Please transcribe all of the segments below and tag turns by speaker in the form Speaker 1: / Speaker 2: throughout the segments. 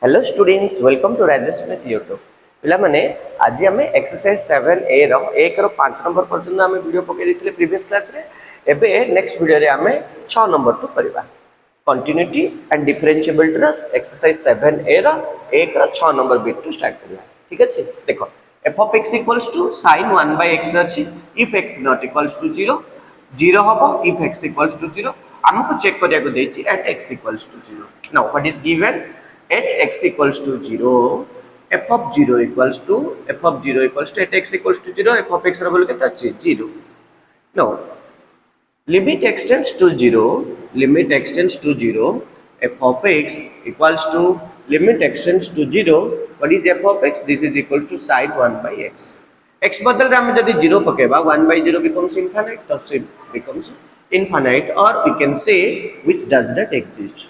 Speaker 1: Hello students welcome to Rajesh Smith YouTube पिला माने आज आम एक्सरसाइज 7a रो 1 रो 5 नंबर पर्यंत आम वीडियो पकई देथिले प्रीवियस क्लास रे एबे नेक्स्ट वीडियो रे आम 6 नंबर टू करबा कंटिन्यूटी एंड डिफरेंशिएबिलिटी रो एक्सरसाइज 7a रो 1 रो 6 नंबर बिट टू स्टार्ट करबा ठीक अछि देखो f of x equals to sin 1 by x अछि if x not equals to 0 0 हबो if x equals to 0 हमको चेक करिया को देछि at x equals to 0 now what is given at x equals to 0 f of 0 equals to at x equals to 0 f of x ର value केते अछि 0 now limit extends to 0 f of x equals to limit extends to 0 what is f of x this is equal to sin 1 by x x बदल रे हम जदी 0 पकेबा 1 by 0 becomes infinite so it becomes infinite or we can say which does not exist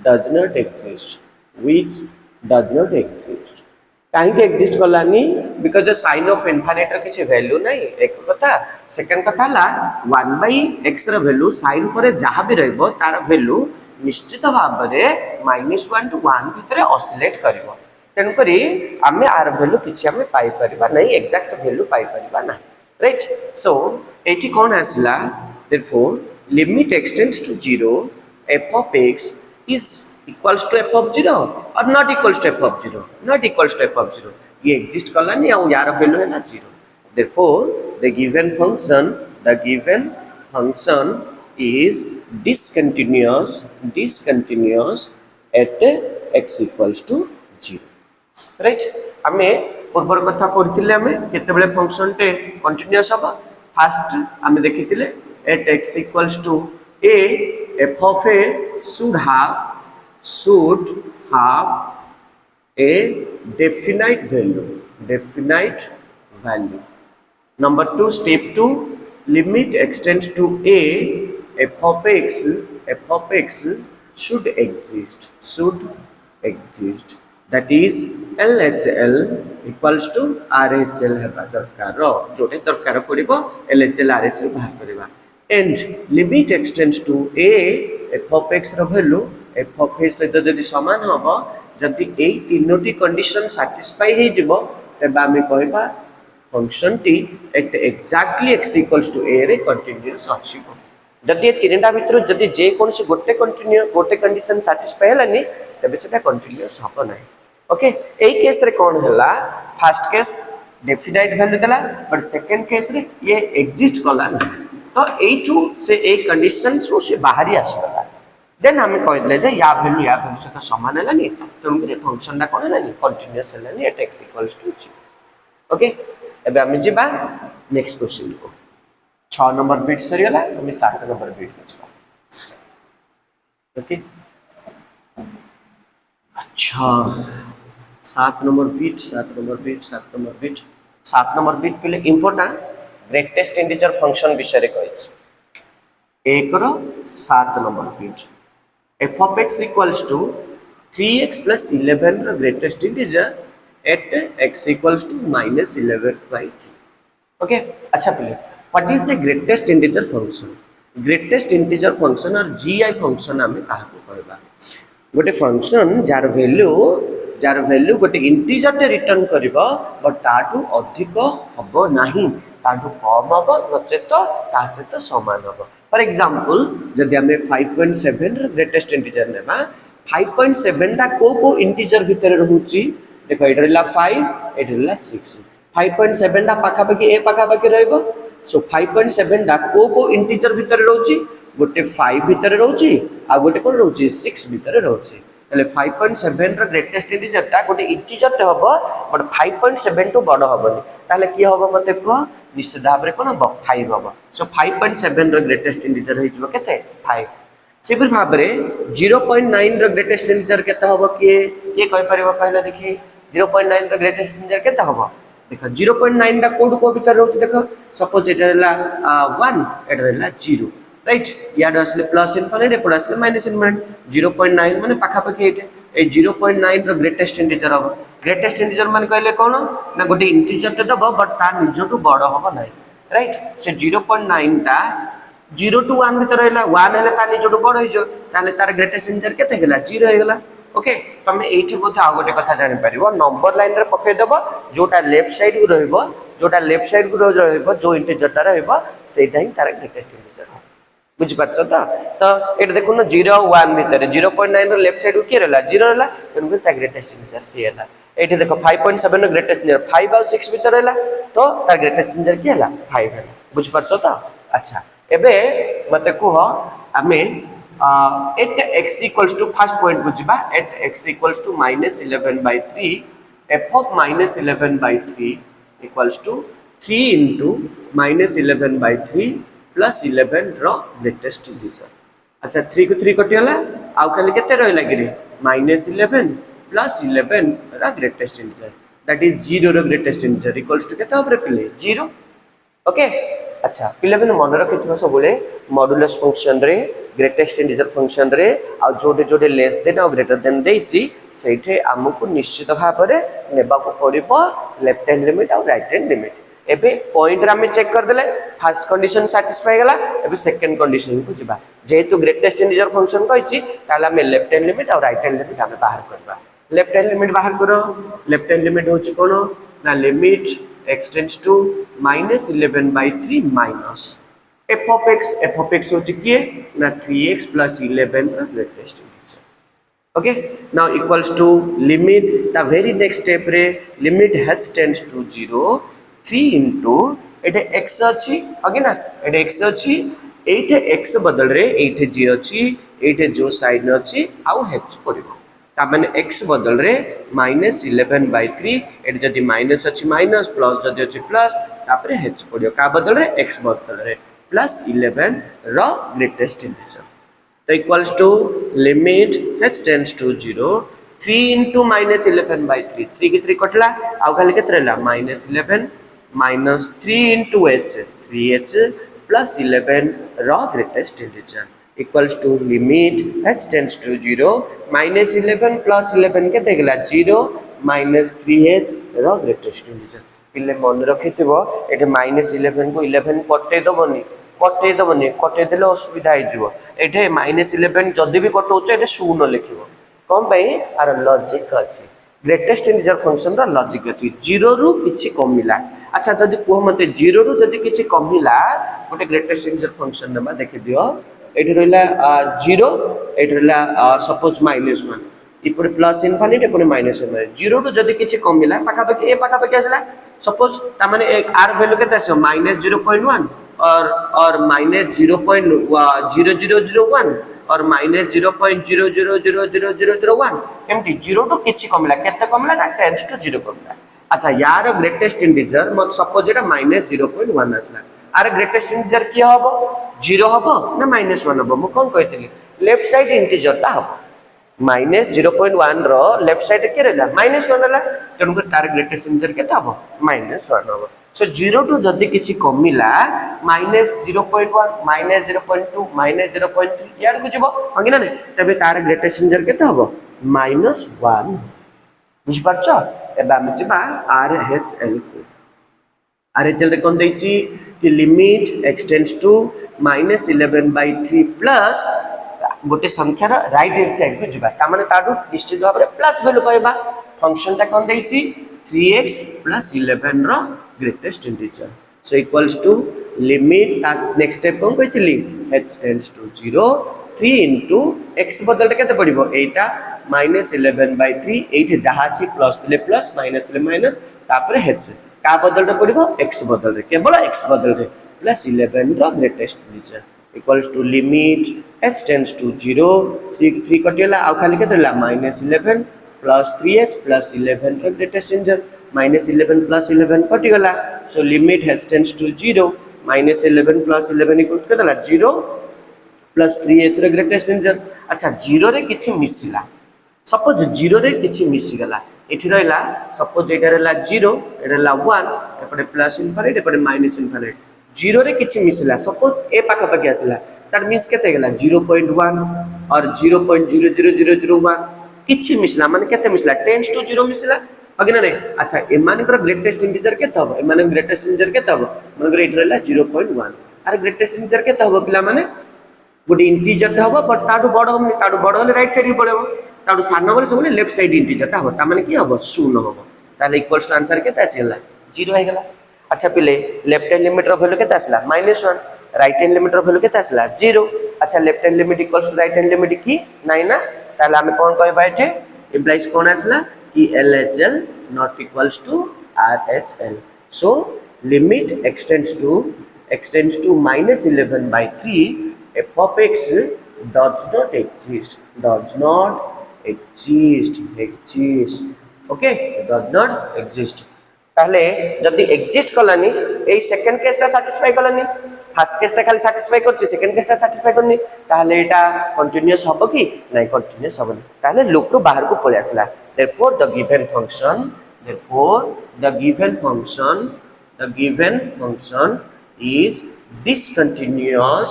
Speaker 1: does not exist कहीं exist Kalani because the sign of infinite किसी value नहीं एक कथा second कथा ला 1 by x रा value sign पर जहाँ भी रहेगा तार value निश्चित भाव में -1 to 1 भितरे oscillate करिवो तेन करी आमे आर value किसी आमे पाई परिबा नहीं exact value पाई परिबा नहीं right so एटी कौन आसला therefore limit extends to 0 f of x is equals to f of 0 or not equals to f of 0 not equals to f of 0 ये exist कला नहीं आउ यार value है ना 0 therefore the given function is discontinuous at x equals to 0 right हमें पूर्वर कथा पढ़िथिले हमें केते बेले फंक्शन टे कंटीन्यूअस हबा फर्स्ट हमें देखिथिले at x equals to a f of a should have a definite value number 2 step 2 limit extends to a f of x should exist that is LHL equals to RHL हेबा दरकार जोटे दरकार पड़िबो LHL RHL बाहर करबा and limit extends to a f of x रो value f of x सहित जदि समान हबो जदि ए तीनोटी कंडीशन सैटिस्फाई हे जिवो तबा हम कहबा function T at exactly x equals to a रे कंटीन्यूअस अछिबो जदि ए तीनटा भितर जदि जे कोनसी गोटे कंडीशन सैटिस्फाई हलानी तबे सेटा कंटीन्यूअस हबो नाही ओके एई केस रे कोन हला फर्स्ट केस डेफिनाइट वैल्यू देला बट सेकंड केस रे ये एग्जिस्ट कला ना तो एटू से एक कंडीशन से बाहरी आसीगला देन हमें कहले जे या वैल्यू से समान हलानी तो हमरे फंक्शन ना कोन हलानी कंटीन्यूअस हलानी at x equals to 0 okay एबे हम जिबा नेक्स्ट क्वेश्चन को 6 नंबर बिट सरियला हम 7 नंबर बिट को ओके अच्छा 7 नंबर बिट पहले इंपोर्टेंट ग्रेटेस्ट इंटीजर फंक्शन विषय कही 1 रो 7 number bit f of x equals to 3x plus 11 रो greatest integer at x equals to -11 by 3 okay अच्छा पहले what is the greatest integer function और gi फंक्शन हमें कहा को कहबा गोटे फंक्शन जार वैल्यू गोटे इंटीजर टे रिटर्न करिवो बट ताठू अधिक हबो नाही ताठू कम हबो नचेत ता सहित समान हबो फॉर एग्जांपल जदि हमें 5.7 रे ग्रेटेस्ट इंटीजर नेबा 5.7 टा को इंटीजर भीतर रहूची देखो एटा रहला 5 एटा रहला 6 5.7 टा पाखा पाखी ए पाखा पाखी रहइबो सो 5.7 टा को इंटीजर भीतर रहूची गोटे 5 भीतर रहूची आ गोटे कोन रहूची 6 भीतर रहूची तले 5.7 रो ग्रेटेस्ट इंटीजर ता गोटे इंटीजर ते हबो बट 5.7 तो बड़ हबनी ताले की हबो मते को निश्चित भाव रे कोन हबो 5 हबो सो 5.7 रो ग्रेटेस्ट इंटीजर हे जबो केते 5 सिंपल भाव रे 0.9 रो ग्रेटेस्ट इंटीजर केते हबो के कहि परबो कहला देखि 0.9 रो ग्रेटेस्ट इंटीजर केते हबो देखो 0.9 टा कोड को भीतर रहउछ देखो सपोज एटा रहला 1 एटा रहला 0 राइट याड असले प्लस इनफिनिट एपड असले माइनस इनफिनिट 0.9 माने पाखा पाखी एटे ए 0.9 रो ग्रेटेस्ट इंटीजर हबो ग्रेटेस्ट इंटीजर माने कहले कोन ना गोटे इंटीजर ते दबो बट ता निजटू बड़ हबो नै राइट से 0.9 टा 0 to 1 भीतर रहला 1 हेले ता निजटू बड़ होइजो ताले तार ग्रेटेस्ट इंटीजर केते गेला 0 हे गेला ओके तमे एठी बोथे आ गोटे कथा जानि परिबो नंबर लाइन रे पके देबो जोटा लेफ्ट साइड को रहइबो जोटा लेफ्ट साइड को रहइबो जो इंटीजर ता रहइबो सेटा ही तार ग्रेटेस्ट इंटीजर बुझ पाछो तो एटा देखो ना 0 1 भीतर 0.9 रो लेफ्ट साइड को के रहला 0 रहला तनु ता ग्रेटेस्ट इंटीजर सी हला एठी देखो 5.7 रो ग्रेटेस्ट इंटीजर 5 और 6 भीतर रहला तो तार ग्रेटेस्ट इंटीजर के हला 5 हला बुझ पाछो तो अच्छा एबे मते को हमें at x equals to first point बुझिबा at x equals to -11/3 f of -11/3 equals to 3 into -11/3 plus 11 रो ग्रेटेस्ट इंटीजर अच्छा 3 को 3 कटियला आउ खाली केते रहला गिरे -11 plus 11 रो ग्रेटेस्ट इंटीजर दैट इज 0 रो ग्रेटेस्ट इंटीजर equals to केते होबरे पिले 0 ओके अच्छा पिले बने मन रखिथिबो सबले मॉड्यूलस फंक्शन रे ग्रेटेस्ट इंटीजर फंक्शन रे आ जोडे जोडे लेस देन और ग्रेटर देन देछि सेठे हमकु निश्चित भाव रे नेबा को पड़िबो लेफ्ट हैंड लिमिट और राइट हैंड लिमिट एबे पॉइंट रे हम चेक कर देले फर्स्ट कंडीशन सैटिस्फाई गला एबे सेकंड कंडीशन को जिबा जेहेतु ग्रेटेस्ट इंटीजर फंक्शन कहिछि ताला हम लेफ्ट हैंड लिमिट और राइट हैंड लिमिट हम बाहर करबा लेफ्ट हैंड लिमिट बाहर करो लेफ्ट हैंड लिमिट होछि कोनो ना limit x tends to -11/3 minus f of x होची किए ना 3x plus 11 का greatest integer okay now equals to limit the very next step रे limit h tends to 0 3 into एटे x अछि ओके ना एटे x अछि एटे x बदल रे एटे g अछि एटे जो साइन अछि आउ h पड़िबो ता माने x बदल रे -11/3 एट जदी माइनस अछि माइनस प्लस जदी अछि प्लस तापरे h पडियो का बदल रे x बदल रे +11 रो ग्रेटेस्ट इंटीजर तो equals to limit h tends to 0 3 into -11/3 3 की 3 कटला आउ खाली केत रहला -11 minus 3 into h 3h plus 11 रो greatest integer equals to limit h tends to 0 -11 plus 11 के देगला 0 minus 3h रो ग्रेटेस्ट इंटीजर पिले मन रखिथिबो एटे -11 को 11 कटे देले असुविधा होई जिवो एटे -11 जदी भी कटौछ एटे शून्य लिखिबो कोन पई आर लॉजिक अछि ग्रेटेस्ट इंटीजर फंक्शन रा लॉजिक अछि 0 रु किछि कमिला अच्छा जदी को मते 0 रु जदी किछि कमिला गोटे ग्रेटेस्ट इंटीजर फंक्शन नमा देखि दियो एठी रहला 0 एठी रहला सपोज -1 इपुरे प्लस इनफिनिट इपुरे माइनस इनफिनिट 0 टू जदी किछि कमिला पाखा पाखी ए पाखा पाखी आसला सपोज ता माने एक r वैल्यू केते आसो -0.1 और -0.0001 और -0.000001 एमटी 0 टू किछि कमिला केते कमिला ना टेंड्स टू 0 कमिला अच्छा यार ग्रेटेस्ट इंटीजर मत सपोज एटा -0.1 आसला आर ग्रेटेस्ट इंटीजर की हबो 0 हबो ना -1 हबो मु कोन कहितली लेफ्ट साइड इंटीजर ता हबो -0.1 रो लेफ्ट साइड के रहला -1 हला तनु तार ग्रेटेस्ट इंटीजर केता हबो -1 हबो सो 0 टू जदी किछि कमिला -0.1 -0.2 -0.3 यार को जिवो हंगी ना तबे तार ग्रेटेस्ट इंटीजर केता हबो -1 बुझ पाछो एबा हम जिबा RHL को RHL रे कोन दैछि कि limit x tends to -11/3 plus गोटे संख्या रा राइट हैंड साइड को जिबा ता माने ताडू निश्चित भाव रे प्लस वैल्यू पाइबा फंक्शन ता कोन दैछि 3x + 11 रो greatest integer so equals to limit ता नेक्स्ट स्टेप कोन कहितली h tends to 0 3 into x बदल केते पडिबो एटा -11/3 एठी जहा छि प्लस दिले प्लस माइनस दिले माइनस तापरे h का बदल रे पडिबो x बदल रे केवल x बदल रे +11 रो greatest integer equals to limit h tends to 0 3 कटियला आ खाली केतला -11 plus 3h plus 11 रो ग्रेटेस्ट इंटीजर -11 plus 11 कटिगला so limit h tends to 0 -11 plus 11 equals केतला 0 plus 3h रो ग्रेटेस्ट इंटीजर अच्छा 0 रे किछि मिसिला सपोज 0 रे किछि मिसि गला एठी रहला सपोज एटा रहला 0 एटा रहला 1 एपटे प्लस इनफिनिट एपटे माइनस इनफिनिट 0 रे किछि मिसिला सपोज ए पाखा पाखी आसला दैट मींस केते गेला 0.1 और 0.00001 किछि मिसिला माने केते मिसिला 10 to 0 मिसिला अगे ना अच्छा ए मानकर ग्रेटेस्ट इंटीजर केते हबो ए माने ग्रेटेस्ट इंटीजर केते हबो माने एठी रहला 0.1 आर ग्रेटेस्ट इंटीजर केते हबो पिला माने गोटे इंटीजर हबो बट ताडू बड होले राइट साइड ही पड़ेबो ताडू सान बोले सब लेफ्ट साइड इंटीजर हम ता माने कि हम शून्य हम ताले इक्वल्स टू आंसर केते आसीगला 0 हो गला। अच्छा पिले लेफ्ट हैंड लिमिट रो वैल्यू केते आसला -1 राइट हैंड लिमिट रो वैल्यू केते आसला 0। अच्छा left hand limit equals to right hand limit की नहीं ना ताले हम कोन कहबा एठे इंप्लाइज कोन आसला कि LHL not equals to RHL। so limit extends to -11/3 f of x does not exist okay does not exist। ताले जदि एग्जिस्ट कलानी ए सेकंड केसटा सैटिस्फाई कलानी फर्स्ट केसटा खाली सैटिस्फाई करछि सेकंड केसटा सैटिस्फाई करनी ताले एटा कंटीन्यूअस हबो कि नहीं कंटीन्यूअस हबनी ताले लूप रो बाहर को पळे आसला। therefore the given function is discontinuous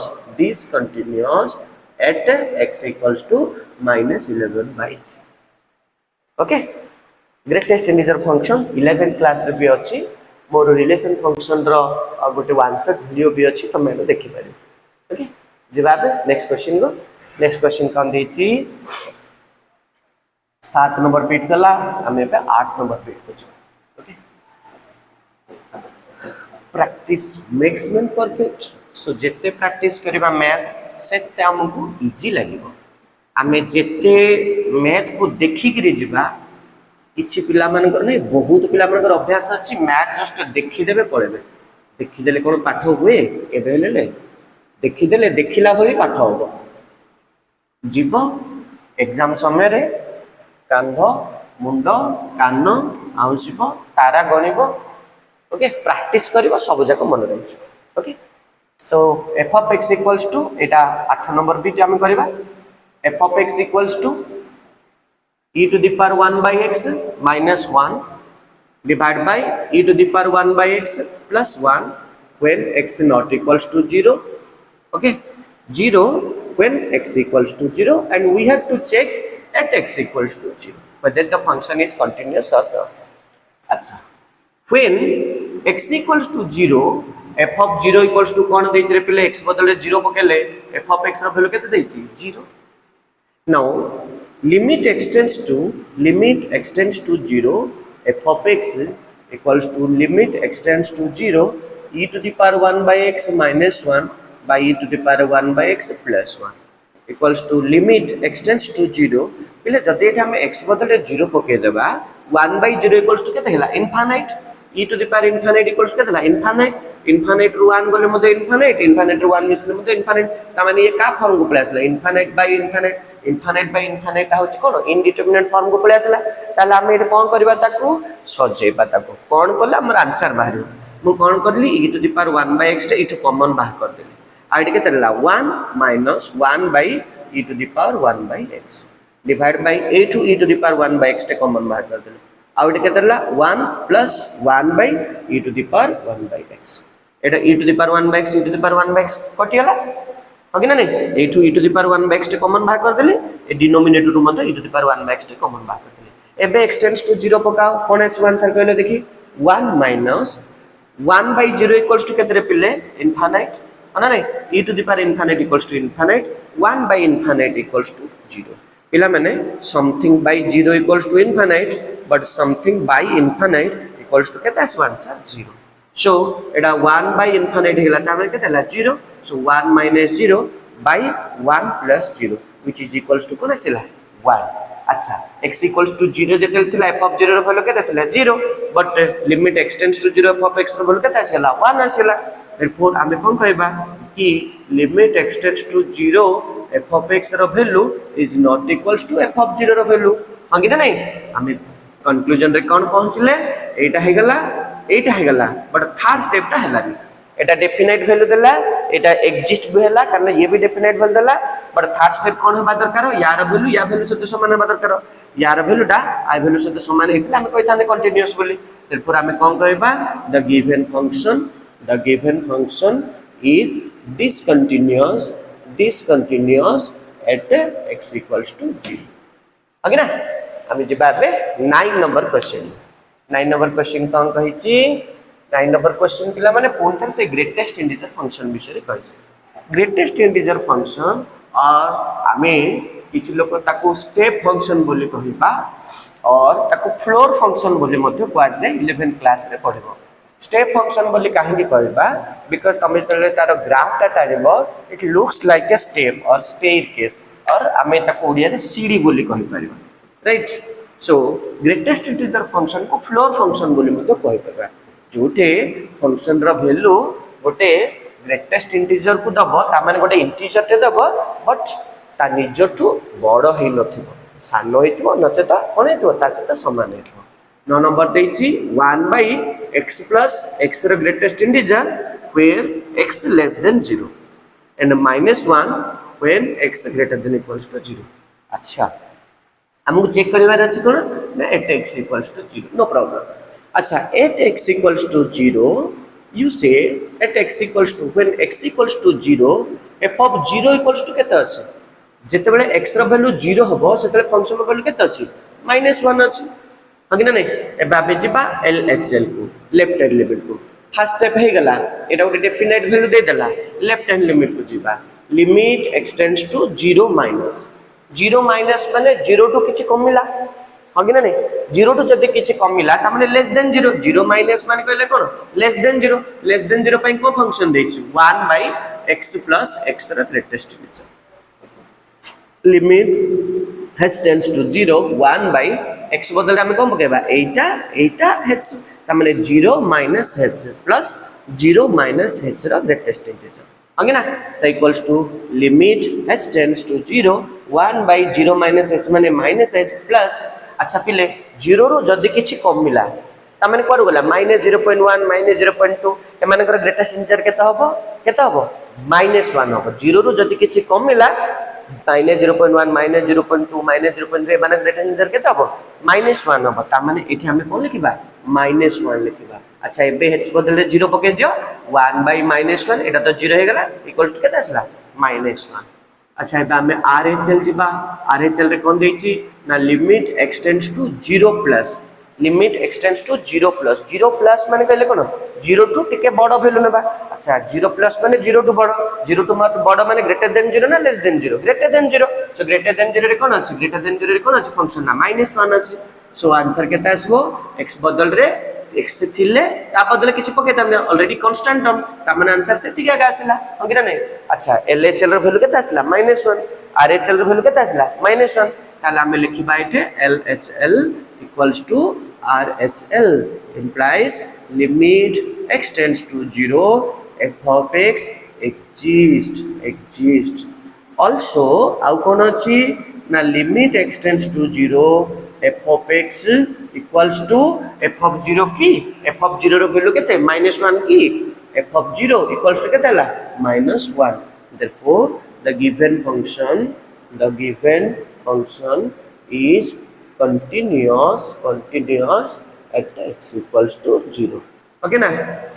Speaker 1: at x equals to -11/3। okay greatest integer function 11 class रे भी अछि मोर रिलेशन फंक्शन रो गोटे वन शॉट वीडियो भी अछि तमे देखि पारे। ओके जवाब नेक्स्ट क्वेश्चन कौन देछि 7 नंबर पीट गला हमें पे 8 नंबर पीट को। Okay practice makes man perfect. So जेते प्रैक्टिस करबा मैथ सेते हमको इजी लागिबो आमे जेते मैथ को देखि करी जिबा किछि पिला मानकर नहीं बहुत पिला मानकर अभ्यास अछि मैथ जस्ट देखि देबे पड़ेबे देखि देले कोन पाठ हुए केबे लेले देखि देले देखिला होई पाठ होबो जीव एग्जाम समय रे कांध मुंड कान आउसिबो तारा गणिबो। ओके प्रैक्टिस करिवो सब जाक मन रहछ। Okay so f of x equals to Etah 8 number bit हम करबा f of x equals to e to the power 1 by x minus 1 divided by e to the power 1 by x plus 1 when x not equals to 0। okay 0 when x equals to 0 and we have to check at x equals to 0 whether the function is continuous or not। अच्छा when x equals to 0 f of 0 equals to कौन देछि रे पले x बदले 0 पकेले f of x रो value केते देछि 0। now limit extends to 0 f of x equals to limit extends to 0 e to the power 1 by x minus 1 by e to the power 1 by x plus 1 equals to limit extends to 0 पहले जदि एटा हम x बदले 0 पके देबा 1 by 0 equals to केते हला infinite e to the power infinite equals केते हला इनफाइनाइट रू 1 गले मते इनफाइनाइट रू 1 मिसले मते इनफाइनाइट ता माने ये का फॉर्म को प्लेस ला इनफाइनाइट बाय इनफाइनाइट होछि कोन इनडिटरमिनेट फॉर्म को प्लेस ला ताले हम एटा कोन करबा ताकू सजेबा ताकू कोन कोला हमर आंसर बाहर मु कोन करली e to the power 1 by x टे इटु कॉमन बाहर कर देली आइडी केते ला 1 minus 1 by e to the power 1 by x divided by a to e to the power 1 by x टे कॉमन बाहर कर देली आउट केते ला 1 plus 1 by e to the power 1 by x Etah e to the power 1 by x e to the power 1 by x कटि गला okay ना नहीं ए टू e to the power 1 by x टे कॉमन बाहर कर देली ए डिनोमिनेटर रू मते e to the power 1 by x टे कॉमन बाहर कर देली एबे x टेंड्स टू 0 पकाओ कोन एस आंसर कहले देखि 1 minus 1 by 0 equals to केते रे पिले इनफाइनाइट ना नहीं e to the power infinite equals to infinite 1 by infinite equals to 0 पिला माने something by 0 equals to infinite but something by infinite equals to केते answer 0। so Etah 1 by infinite हेला ता माने केते ला 0 so 1 minus 0 by 1 plus 0 which is equals to कोन आसिला 1। अच्छा x equals to 0 जेते थिला f of 0 रो वैल्यू केते थिला 0 but limit extends to 0 f of x रो वैल्यू केते आसिला 1 आसिला therefore आमे कोन कहबा कि limit extends to 0 f of x रो value is not equals to f of 0 रो वैल्यू हां कि नहीं आमे कंक्लूजन रे कोन पहुंचले एटा हे गला बट थर्ड स्टेप ता हैला एटा डेफिनेट वैल्यू देला एटा एग्जिस्ट भी हैला कारण ये भी डेफिनेट वैल्यू देला बट थर्ड स्टेप कोन होबा दरकार यार वैल्यू या वैल्यू से समान होबा दरकार यार वैल्यू टा आई वैल्यू से समान हेतला हम कहिताने कंटीन्यूअस बोली therefore हमें कोन कहबा the given function is discontinuous at x equals to 0 okay ना हम जिबाबे 9 नंबर क्वेश्चन कोन कहिची 9 नंबर क्वेश्चन पिला माने पूर्णतः से ग्रेटेस्ट इंटीजर फंक्शन विषय रे कहिছি ग्रेटेस्ट इंटीजर फंक्शन और हमें किछि लोक ताको स्टेप फंक्शन बोली कहिबा और ताको फ्लोर फंक्शन बोली मध्य कुआ जाय 11 क्लास रे पढिबो स्टेप फंक्शन बोली काहेकि कहबा बिकॉज़ तमे तले तार ग्राफ टा टाइबो it looks like a step or staircase और आमे ताको ओडिया रे सीढ़ी बोली कहि परिबा right so greatest integer function को फ्लोर फंक्शन बोली मध्य कहि परिबा जोटे फंक्शन रो वैल्यू गोटे ग्रेटेस्ट इंटीजर को दबो ता माने गोटे इंटीजर टे दबो बट ता निजठू बड़ हेई नथिबो सानो हेतिबो नचेता कोन हेतिबो ता सहित समान हेतिबो 9 नंबर देछि 1 by x plus x रो greatest integer where x less than 0 and -1 when x greater than equals to 0 अच्छा हमको चेक करिवार अछि कोन ना at x equals to 0 no problem अच्छा at x equals to 0 you say at x equals to when x equals to 0 f of 0 equals to केते अछि जेते बेले x रो वैल्यू 0 हबो सेते फंक्शन रो वैल्यू केते अछि -1 अछि हगिना नै एबा बे जिबा LHL को लेफ्ट हैंड लिमिट को फर्स्ट स्टेप हे गला एटा गोटे डेफिनेट वैल्यू दे देला लेफ्ट हैंड लिमिट को जिबा limit extends to 0 minus 0 minus माने 0 टू किछि कमिला हगिना नै 0 टू जदी किछि कमिला त माने लेस देन 0 0 माइनस माने कहले कोन लेस देन 0 पई को फंक्शन देछि 1 by x plus x रा greatest integer limit h tends to 0 1 by x बदल हम कोन पकेबा एटा h त माने 0 minus h plus 0 minus h रा ग्रेटेस्ट इंटीजर आगे ना त equals to limit h tends to 0 1 by 0 minus h माने minus h plus अच्छा पिले 0 रो जदी किछि कमिला त माने कोर गला -0.1 -0.2 ए माने कर ग्रेटेस्ट इंटीजर केता हबो -1 हबो 0 रो जदी किछि कमिला -0.1 -0.2 -0.3 माने ग्रेटेस्ट इंटीजर केता हबो -1 हबो ता माने एठी हमें कोन लिखिबा -1 लिखिबा अच्छा एबे h बदल रे 0 पके दियो 1 by -1 एटा तो 0 हे गला इक्वल्स टू केता आसला -1 अच्छा एबे हमें RHL जिबा RHL रे कोन देछि ना limit extends to 0 plus limit extends to 0 plus माने कहले कोन 0 टू टिके बड़ वैल्यू नेबा अच्छा 0 प्लस माने 0 टू बड़ 0 टू मत बड़ माने ग्रेटर देन 0 ना less than 0 greater than 0 so greater than 0 रे कोन अछि ग्रेटर देन 0 रे कोन अछि फंक्शन ना -1 अछि सो आंसर केता आसबो x बदल रे x थिले ता बदले किछ पके तमने ऑलरेडी कांस्टेंट टर्म ता माने आंसर सेति का आसिला होगिरा नै अच्छा LHL रो वैल्यू केता आसिला -1 RHL रो वैल्यू केता आसिला -1 ताला हम लिखिबा एठे LHL equals to RHL implies limit x tends to 0 f of x exist also आउ कोन अछि ना limit x tends to 0 f of x equals to f of 0 की f of 0 रो value केते -1 की f of 0 equals to केते ला -1 therefore the given function is continuous at x equals to 0 okay ना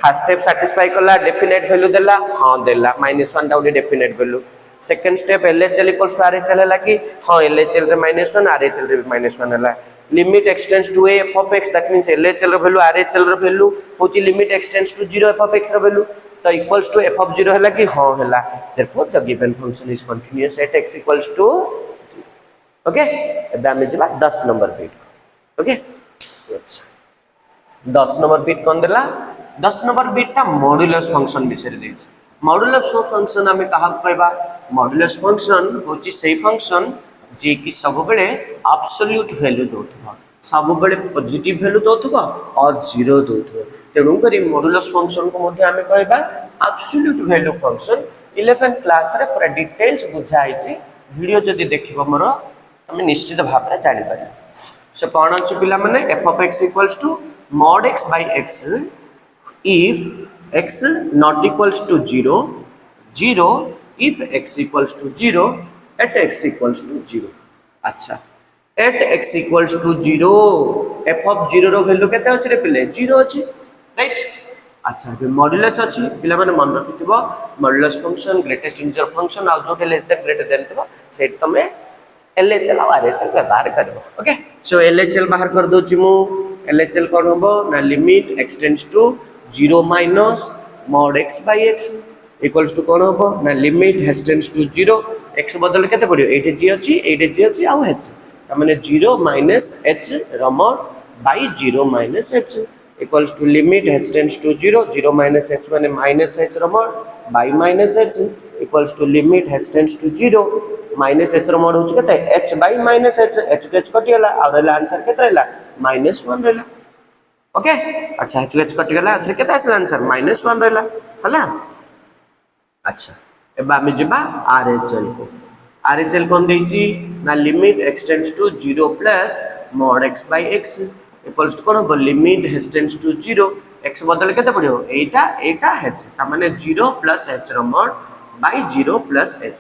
Speaker 1: first step satisfy करला definite value देला हां देला -1 टा definite value second step LHL equals to RHL हला कि हां LHL रे -1 RHL रे -1 हला limit extends to a f of x that means LHL रो वैल्यू RHL रो वैल्यू होची limit extends to 0 f of x रो वैल्यू तो इक्वल्स टू f of 0 हला कि हां हला therefore the given function is continuous at x equals to 0 okay एबे हम जेबा 10 नंबर बिट ओके अच्छा 10 नंबर बिट कोन देला 10 नंबर बिट ता मॉड्यूलस फंक्शन बिचरे देछि मॉड्यूलस फंक्शन हमें कहा कहबा मॉड्यूलस फंक्शन होची सेही फंक्शन जे कि सब बेले एब्सोल्यूट वैल्यू दोथबा सब बेले पॉजिटिव वैल्यू दोथबा और 0 दोथबा तेणु करी मॉड्यूलस फंक्शन को मध्ये हमें कहबा एब्सोल्यूट वैल्यू फंक्शन 11 क्लास रे पूरा डिटेल्स बुझाई छी वीडियो जदी देखिबो मोर हमें निश्चित भाव रे जानि पारे सो कोन अछि पिला माने f of x equals to mod x by x if x not equals to 0 0 if x equals to 0 at x equals to 0 अच्छा at x equals to 0 f of 0 रो वैल्यू केते अछि रे पिले 0 अछि राइट अच्छा बे मॉड्यूलस अछि पिला माने मन रखितबो modulus function greatest integer function आ जो लेस देन ग्रेटर देन तबो सेट तमे LHL और RHL व्यवहार करबो ओके सो LHL बाहर कर दो छी मु LHL कोन होबो ना limit extends to 0 minus mod x by x equals to कौन हम ना limit h tends to 0 x बदल केते पड़ियो एटे जी अछि आउ h माने 0 माइनस h रमर by 0 minus h equals to limit h tends to 0 0 minus h माने माइनस h रमर by minus h equals to limit h tends to 0 minus h रमर होछ केते h by minus h h के h कटियला आ रहला आंसर केते रहला -1 रहला ओके अच्छा h h कटि गला फिर केते आसला आंसर -1 रहला हला अच्छा एबा हम जेबा RHL को RHL कोन देछि ना limit x tends to 0 plus mod x by x equals to कोन हो limit h tends to 0 x बदल केते पड़ियो एटा h ता माने 0 प्लस h रो mod by 0 plus h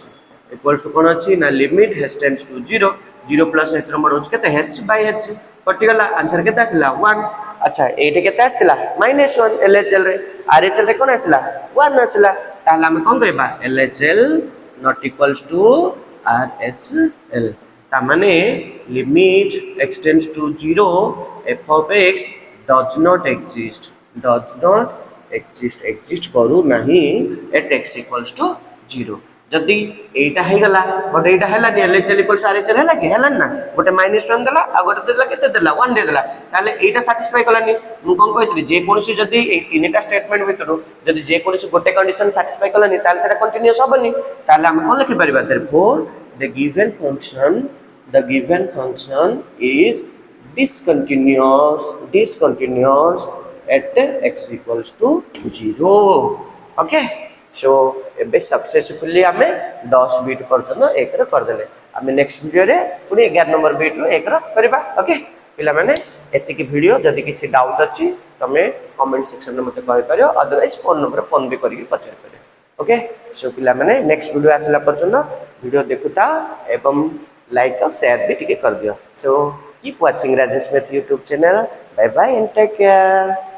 Speaker 1: equals to कोन अछि ना limit h tends to 0 0 plus h रो mod होछ केते h by h कटि गला आंसर केते आसला 1 अच्छा एटे केते आस्तिला -1 LHL रे RHL रे कोन आसला 1 आसला ताला हम कोन कहबा LHL not equals to RHL ता माने limit x tends to 0 f of x does not exist करू नहीं at x equals to 0 जदी एटा हे गला बट एटा हैला LHL equals RHL हैला कि हैला ना गोटे -1 देला आ गोटे देला केते देला 1 दे देला ताले एटा सैटिस्फाई करलानी मु कोन कहितली जे कोनसी जदी ए तीनटा स्टेटमेंट भितरु जदी जे कोनसी गोटे कंडीशन सैटिस्फाई करलानी ताले सेटा कंटीन्यूअस होबनी ताले हम कोन लिखि परिबा therefore the given function is discontinuous at x equals to 0 okay so एबे सक्सेसफुली हमें 10 बीट पर्यंत एक रे कर देले हमें नेक्स्ट वीडियो रे पुनी 11 नंबर बीट रो एक रो करबा ओके पिला माने एति की वीडियो जदी किछि डाउट अछि तमे कमेंट सेक्शन में मते कहि परियो अदरवाइज फोन नंबर फोन भी करी पचार परियो ओके सो पिला माने नेक्स्ट वीडियो आसला पर्यंत वीडियो देखुता एवं लाइक और शेयर भी टिके कर दियो so keep watching Rajesh math YouTube channel bye bye and take care.